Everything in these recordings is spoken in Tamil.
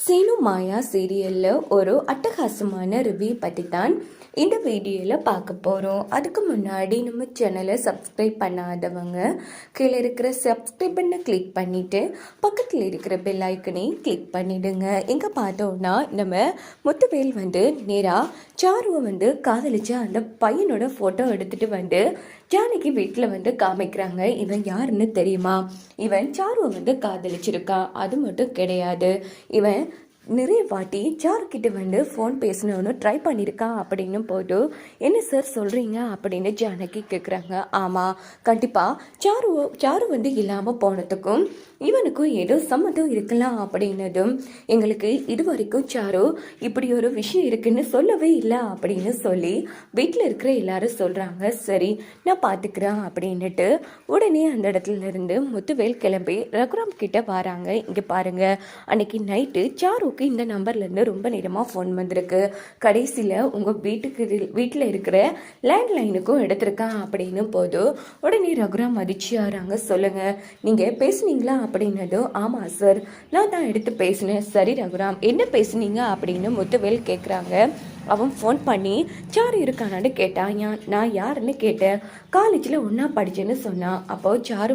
சீனு மாயா சீரியலில் ஒரு அட்டகாசமான ரிவ்யூ பற்றி தான் இந்த வீடியோவில் பார்க்க போகிறோம். அதுக்கு முன்னாடி நம்ம சேனலை சப்ஸ்கிரைப் பண்ணாதவங்க கீழே இருக்கிற சப்ஸ்கிரைப் பண்ண கிளிக் பண்ணிவிட்டு பக்கத்தில் இருக்கிற பெல் ஐக்கனையும் கிளிக் பண்ணிவிடுங்க. எங்கே பார்த்தோன்னா நம்ம முத்துவேல் நேராக சாருவை காதலிச்சு அந்த பையனோட ஃபோட்டோ எடுத்துகிட்டு ஜானகி வீட்டில் காமிக்கிறாங்க. இவன் யாருன்னு தெரியுமா? இவன் சாருவை காதலிச்சிருக்கான். அது மட்டும் கிடையாது, இவன் நிறைய வாட்டி சாருக்கிட்ட ஃபோன் பேசணும்னு ட்ரை பண்ணியிருக்கான் அப்படின்னு போட்டு என்ன சார் சொல்கிறீங்க அப்படின்னு ஜானகி கேட்குறாங்க. ஆமாம், கண்டிப்பாக சாரு இல்லாமல் போனதுக்கும் இவனுக்கும் ஏதோ சம்மந்தம் இருக்கலாம் அப்படின்னதும் எங்களுக்கு இது வரைக்கும் சாரு இப்படி ஒரு விஷயம் இருக்குன்னு சொல்லவே இல்லை அப்படின்னு சொல்லி வீட்டில் இருக்கிற எல்லாரும் சொல்கிறாங்க. சரி, நான் பார்த்துக்கிறேன் அப்படின்னுட்டு உடனே அந்த இடத்துல இருந்து முத்துவேல் கிளம்பி ரகுராம் கிட்ட வராங்க. இங்கே பாருங்கள், அன்னைக்கு நைட்டு சாருக்கு இந்த நம்பர்லேருந்து ரொம்ப நேரமாக ஃபோன் வந்திருக்கு. கடைசியில் உங்கள் வீட்டில் இருக்கிற லேண்ட்லைனுக்கும் எடுத்திருக்கான் அப்படின்னு போதும் உடனே ரகுராம் அதிர்ச்சியாகிறாங்க. சொல்லுங்கள், நீங்கள் பேசுனீங்களா அப்படின்னதும் ஆமாம் சார், நான் தான் எடுத்து பேசினேன். சரி ரகுராம், என்ன பேசுனீங்க அப்படின்னு முத்துவேல் கேட்குறாங்க. அவன் ஃபோன் பண்ணி சாரு இருக்கானான்னு கேட்டான். நான் யாருன்னு கேட்டேன். காலேஜில் ஒன்றா படித்தேன்னு சொன்னான். அப்போ சாரு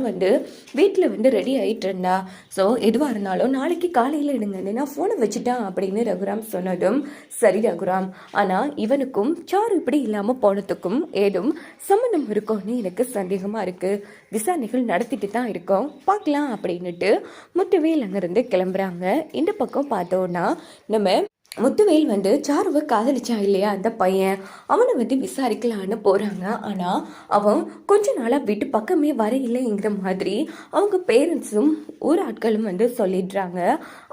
வீட்டில் ரெடி ஆகிட்டு இருந்தா. ஸோ எதுவாக இருந்தாலும் நாளைக்கு காலையில் எடுங்கன்னு நான் ஃபோனை வச்சுட்டேன் அப்படின்னு ரகுராம் சொன்னதும் சரி ரகுராம், ஆனால் இவனுக்கும் சாரு இப்படி இல்லாமல் போனதுக்கும் ஏதும் சம்மந்தம் இருக்கும்னு எனக்கு சந்தேகமாக இருக்குது. விசாரணைகள் நடத்திட்டு தான் இருக்கோம், பார்க்கலாம் அப்படின்னுட்டு முத்துவேல் அங்கேருந்து கிளம்புறாங்க. இந்த பக்கம் பார்த்தோன்னா நம்ம முத்துவேல் சாருவை காதலிச்சான் இல்லையா அந்த பையன், அவனை விசாரிக்கலான்னு போகிறாங்க. ஆனால் அவன் கொஞ்ச நாளாக வீட்டு பக்கமே வர இல்லைங்கிற மாதிரி அவங்க பேரண்ட்ஸும் ஊர் ஆட்களும் சொல்லிடுறாங்க.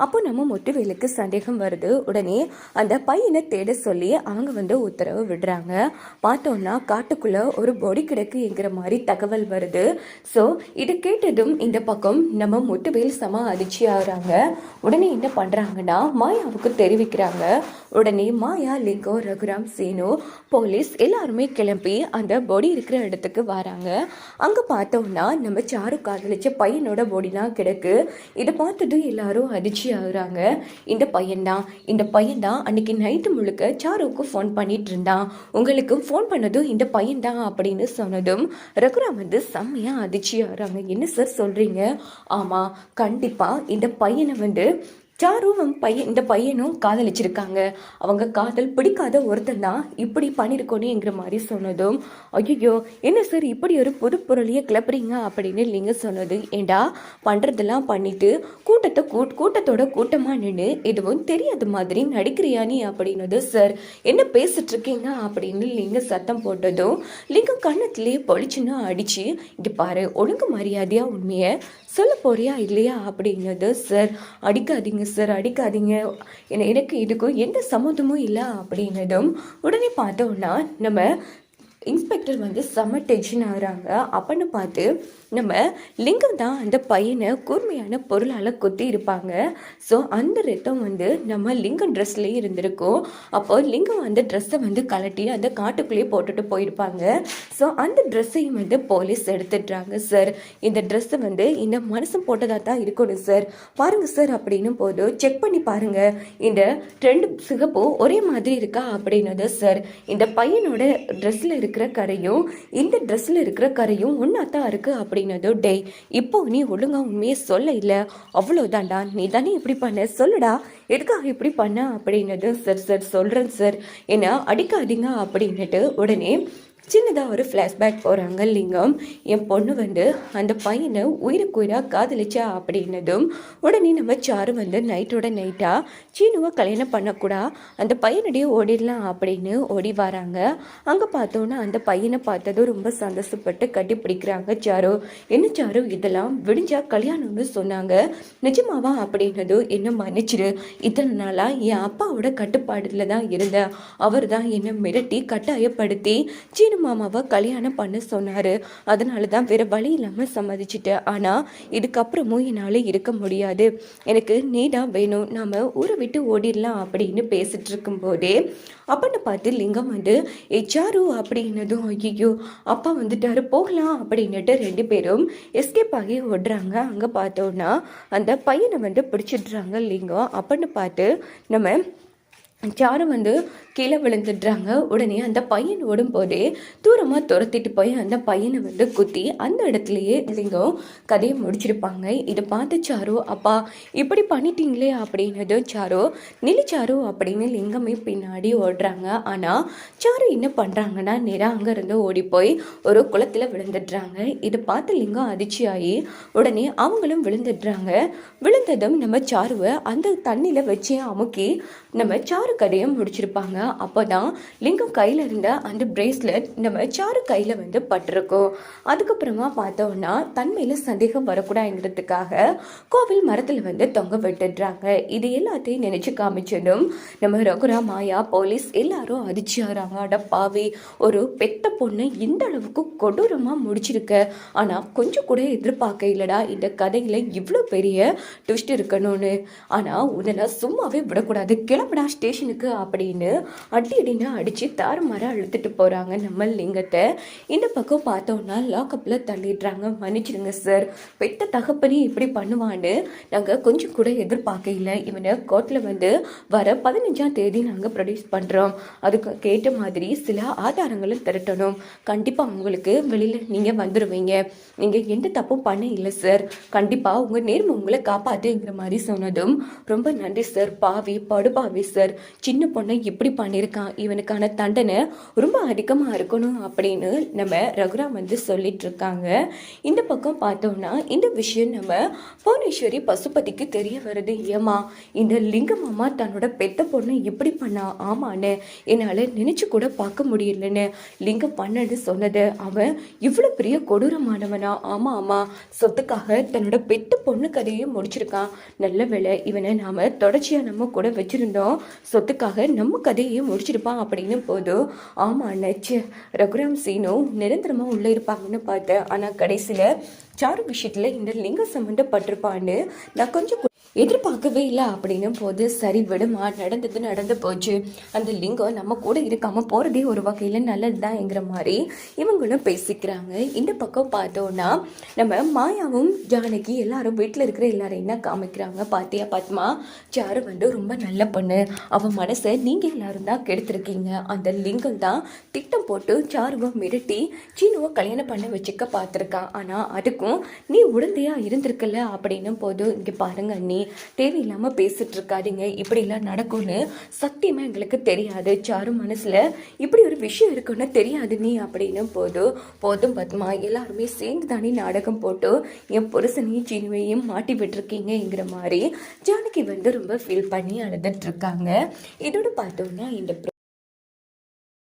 அப்போ நம்ம முத்துவேலுக்கு சந்தேகம் வருது. உடனே அந்த பையனை தேட சொல்லி அவங்க உத்தரவு விடுறாங்க. பார்த்தோன்னா காட்டுக்குள்ளே ஒரு பொடி கிடக்குங்கிற மாதிரி தகவல் வருது. ஸோ இது கேட்டதும் இந்த பக்கம் நம்ம முத்துவேல் சம அதிர்ச்சி ஆகுறாங்க. உடனே என்ன பண்ணுறாங்கன்னா மாயாவுக்கு தெரிவிக்கிறாங்க. உடனே மாயா, லிங்கோ, ரகுராம், சீனு, போலீஸ் எல்லாருமே கிளம்பி அந்த பொடி இருக்கிற இடத்துக்கு வராங்க. அங்கே பார்த்தோம்னா நம்ம சாரு காதலிச்ச பையனோட பொடிலாம் கிடக்கு. இதை பார்த்ததும் எல்லாரும் அதிர்ச்சி ஆகுறாங்க. இந்த பையன்தான் அன்னைக்கு நைட்டு முழுக்க சாருவுக்கு ஃபோன் பண்ணிட்டு இருந்தான். உங்களுக்கு ஃபோன் பண்ணதும் இந்த பையன்தான் அப்படின்னு சொன்னதும் ரகுராம் செம்மையாக அதிர்ச்சி ஆகுறாங்க. என்ன சார் சொல்கிறீங்க? ஆமாம், கண்டிப்பாக இந்த பையனை சாருவும் இந்த பையனும் காதலிச்சிருக்காங்க. அவங்க காதல் பிடிக்காத ஒருத்தன் தான் இப்படி பண்ணியிருக்கணுங்கிற மாதிரி சொன்னதும் ஐயோ என்ன சார் இப்படி ஒரு புது பொருளையே கிளப்புறீங்க அப்படின்னு நீங்கள் சொன்னது. ஏண்டா பண்ணுறதெல்லாம் பண்ணிட்டு கூட்டத்தோட கூட்டமாக நின்று எதுவும் தெரியாத மாதிரி நடிக்கிறியா நீ அப்படின்னது. சார் என்ன பேசிட்டு இருக்கீங்க அப்படின்னு லிங்க சத்தம் போட்டதும் லிங்கம் கண்ணத்திலேயே பொழிச்சுன்னு அடிச்சு இங்கே பாரு, ஒழுங்கு மரியாதையா உண்மையை சொல்ல போறியா இல்லையா அப்படின்னது. சார் அடிக்காதீங்க சார், அடிக்காதீங்க, எனக்கு இதுக்கும் எந்த சம்மந்தமும் இல்லை அப்படின்னதும் உடனே பார்த்தோன்னா நம்ம இன்ஸ்பெக்டர் செம்ம டென்ஷன் ஆகுறாங்க. அப்பன்னு பார்த்து நம்ம லிங்கம் தான் அந்த பையனை கூர்மையான பொருளால் கொத்தி இருப்பாங்க. ஸோ அந்த ரத்தம் நம்ம லிங்கம் ட்ரெஸ்லேயே இருந்திருக்கும். அப்போ லிங்கம் அந்த ட்ரெஸ்ஸை கலட்டி அந்த காட்டுக்குள்ளேயே போட்டுட்டு போயிருப்பாங்க. ஸோ அந்த ட்ரெஸ்ஸையும் போலீஸ் எடுத்துடுறாங்க. சார் இந்த ட்ரெஸ்ஸை இந்த மனுஷன் போட்டதாக தான் இருக்கணும் சார், பாருங்கள் சார் அப்படின்னு போது செக் பண்ணி பாருங்கள், இந்த 2 சிகப்பு ஒரே மாதிரி இருக்கா அப்படின்னது. சார் இந்த பையனோட ட்ரெஸ்ஸில் இருக்கிற கரையும் இந்த ட்ரெஸ்ஸில் இருக்கிற கரையும் ஒன்றா தான் இருக்குது அப்படின்னது. டே இப்போ நீ ஒழுங்கா உண்மையே சொல்ல இல்லை, அவ்வளோதான்டா, நீ தானே இப்படி பண்ண, சொல்லுடா எதுக்காக இப்படி பண்ண அப்படின்னது. சார் சொல்கிறேன் சார், என்ன அடிக்காதீங்க அப்படின்னுட்டு உடனே சின்னதாக ஒரு ஃப்ளாஷ்பேக் போகிறாங்க. லிங்கம் என் பொண்ணு அந்த பையனை உயிராக காதலிச்சா அப்படின்னதும் உடனே நம்ம சாரு நைட்டோட நைட்டாக சீனுவை கல்யாணம் பண்ணக்கூடா, அந்த பையனடியே ஓடிடலாம் அப்படின்னு ஓடி வராங்க. அங்கே பார்த்தோன்னா அந்த பையனை பார்த்ததும் ரொம்ப சந்தோஷப்பட்டு கட்டி பிடிக்கிறாங்க. சாரு என்ன சாரு இதெல்லாம் விடிஞ்சா கல்யாணம்னு சொன்னாங்க, நிஜமாவா அப்படின்னதும் என்ன மன்னிச்சிரு, இத்தனை நாளாக என் அப்பாவோட கட்டுப்பாடில் தான் இருந்தேன், அவர் தான் என்னை மிரட்டி கட்டாயப்படுத்தி சீனு மாமாவை கல்யாணம் பண்ண சொன்னார். அதனால தான் வேறு வழி இல்லாமல் சம்மதிச்சிட்டேன். ஆனால் இதுக்கப்புறமும் என்னால் இருக்க முடியாது. எனக்கு நீ தான் வேணும். நாம் ஊரை விட்டு ஓடிடலாம் அப்படின்னு பேசிகிட்டு இருக்கும்போதே அப்பன்னு பார்த்து லிங்கம் வந்து சாரு அப்படின்னதும் ஐயோ அப்பா வந்துட்டாரு போகலாம் அப்படின்னுட்டு 2 பேரும் எஸ்கேப் ஆகி ஓடுறாங்க. அங்கே பார்த்தோன்னா அந்த பையனை வந்து பிடிச்சிடுறாங்க லிங்கம். அப்பன்னு பார்த்து நம்ம சாரு வந்து கீழே விழுந்துடுறாங்க. உடனே அந்த பையன் ஓடும் போதே தூரமாக துரத்திட்டு போய் அந்த பையனை வந்து குத்தி அந்த இடத்துலையே லிங்கம் கதையை முடிச்சிருப்பாங்க. இதை பார்த்து சாரு அப்பா இப்படி பண்ணிட்டீங்களே அப்படின்னது சாரு நிலி சாரு அப்படின்னு லிங்கமே பின்னாடி ஓடுறாங்க. ஆனால் சாரு என்ன பண்ணுறாங்கன்னா நேராக அங்கேருந்து ஓடி போய் ஒரு குளத்தில் விழுந்துடுறாங்க. இதை பார்த்து லிங்கம் அதிர்ச்சியாகி உடனே அவங்களும் விழுந்துடுறாங்க. விழுந்ததும் நம்ம சாருவை அந்த தண்ணியில் வச்சு அமுக்கி நம்ம சாரு கதையை முடிச்சிருப்பாங்க. அப்போ தான் லிங்கம் கையில் இருந்த அந்த பிரேஸ்லெட் நம்ம சாரு கையில் வந்து பட்டிருக்கும். அதுக்கப்புறமா பார்த்தோன்னா தன்மையில் சந்தேகம் வரக்கூடாதுங்கிறதுக்காக கோவில் மரத்தில் வந்து தொங்க விட்டுடுறாங்க. இது எல்லாத்தையும் நினச்சி காமிச்சதும் நம்ம ரகுரா மாயா போலீஸ் எல்லாரும் அதிர்ச்சியாகிறாங்க. அட பாவி ஒரு பெத்த பொண்ணு இந்த அளவுக்கு கொடூரமாக முடிச்சிருக்க. ஆனால் கொஞ்சம் கூட எதிர்பார்க்க இல்லடா இந்த கதையில் இவ்வளோ பெரிய ட்விஸ்ட் இருக்கணும்னு. ஆனால் உடனே சும்மாவே விடக்கூடாது கிளம்படா ஸ்டேஷனுக்கு அப்படின்னு அடின்னு அடித்து தாறுமாற அழுத்துட்டு போகிறாங்க நம்ம லிங்கத்தை. இந்த பக்கம் பார்த்தோன்னா லாக்கப்பில் தள்ளிடுறாங்க. மன்னிச்சிடுங்க சார், பெத்த தகப்பனே இப்படி பண்ணுவான்னு நாங்கள் கொஞ்சம் கூட எதிர்பார்க்க இல்லை. இவனை கோர்ட்டில் வந்து வர 15ஆம் தேதி நாங்கள் ப்ரொடியூஸ் பண்ணுறோம். அதுக்கு கேட்ட மாதிரி சில ஆதாரங்களும் திரட்டணும். கண்டிப்பாக உங்களுக்கு வெளியில் நீங்கள் வந்துடுவீங்க. நீங்கள் எந்த தப்பும் பண்ண இல்லை சார். கண்டிப்பாக உங்கள் நேர்மை உங்களை காப்பாற்றுங்கிற மாதிரி சொன்னதும் ரொம்ப நன்றி சார். பாவி படுபாவி சார், சின்ன பொண்ணை இப்படி பண்ணியிருக்கான். இவனுக்கான தண்டனை ரொம்ப அதிகமாக இருக்கணும் அப்படின்னு நம்ம ரகுராம் வந்து சொல்லிட்டு இருக்காங்க. இந்த பக்கம் பார்த்தோம்னா இந்த விஷயம் நம்ம புவனேஸ்வரி பசுபதிக்கு தெரிய வருது. ஏமா இந்த லிங்கம் அம்மா தன்னோட பெத்த பொண்ணை இப்படி பண்ணா? ஆமான்னு என்னால் நினச்சி கூட பார்க்க முடியலன்னு லிங்கம் பண்ணன்னு சொன்னது. அவன் இவ்வளோ பெரிய கொடூரமானவனா? ஆமாம் ஆமாம், சொத்துக்காக தன்னோட பெத்த பொண்ணு கதையை முடிச்சிருக்கான். நல்ல வேளை இவனை நாம் தொடர்ச்சியாக நம்ம கூட வச்சுருந்தோம். சொத்துக்காக நம்ம கதையை முடிச்சிருப்பான் அப்படின்னு போதும். ஆமாம் நச்சு ரகுராம் சீனு நிரந்தரமாக உள்ளே இருப்பாங்கன்னு பார்த்தேன். ஆனால் கடைசியில் சாரு விஷயத்தில் இந்த லிங்கம் சம்மந்தப்பட்டிருப்பான்னு நான் கொஞ்சம் எதிர்பார்க்கவே இல்லை அப்படின்னும் போது சரி விடுமா, நடந்தது நடந்து போச்சு. அந்த லிங்கம் நம்ம கூட இருக்காமல் போகிறதே ஒரு வகையில் நல்லது தான்ங்கிற மாதிரி இவங்களும் பேசிக்கிறாங்க. இந்த பக்கம் பார்த்தோன்னா நம்ம மாயாவும் ஜானகி எல்லாரும் வீட்டில் இருக்கிற எல்லாரும் என்ன காமிக்கிறாங்க பார்த்தியா பத்மா, சாரு வந்து ரொம்ப நல்ல பொண்ணு. அவன் மனசை நீங்கள் எல்லாரும் தான் கெடுத்துருக்கீங்க. அந்த லிங்கம் தான் திட்டம் போட்டு சாருவை மிரட்டி சீனுவை கல்யாணம் பண்ண வச்சுக்க பார்த்துருக்கான். ஆனால் அதுக்கும் நீ உடந்தையாக இருந்திருக்கல அப்படின்னும் போது இங்கே பாருங்க நீ தேவையில்லாமல் பேசிட்டு இருக்காதீங்க. இப்படிலாம் நடக்கும்னு சத்தியமாக எங்களுக்கு தெரியாது. சாரு மனசில் இப்படி ஒரு விஷயம் இருக்குன்னு தெரியாது நீ அப்படின்னும் போதும் பத்மா, எல்லாருமே சேர்ந்து தானே நாடகம் போட்டு என் புருஷனையும் சீனுவையும் மாட்டி விட்டுருக்கீங்கிற மாதிரி ஜானகி வந்து ரொம்ப ஃபீல் பண்ணி அழுதுட்டு இருக்காங்க. இதோட பார்த்தோம்னா இந்த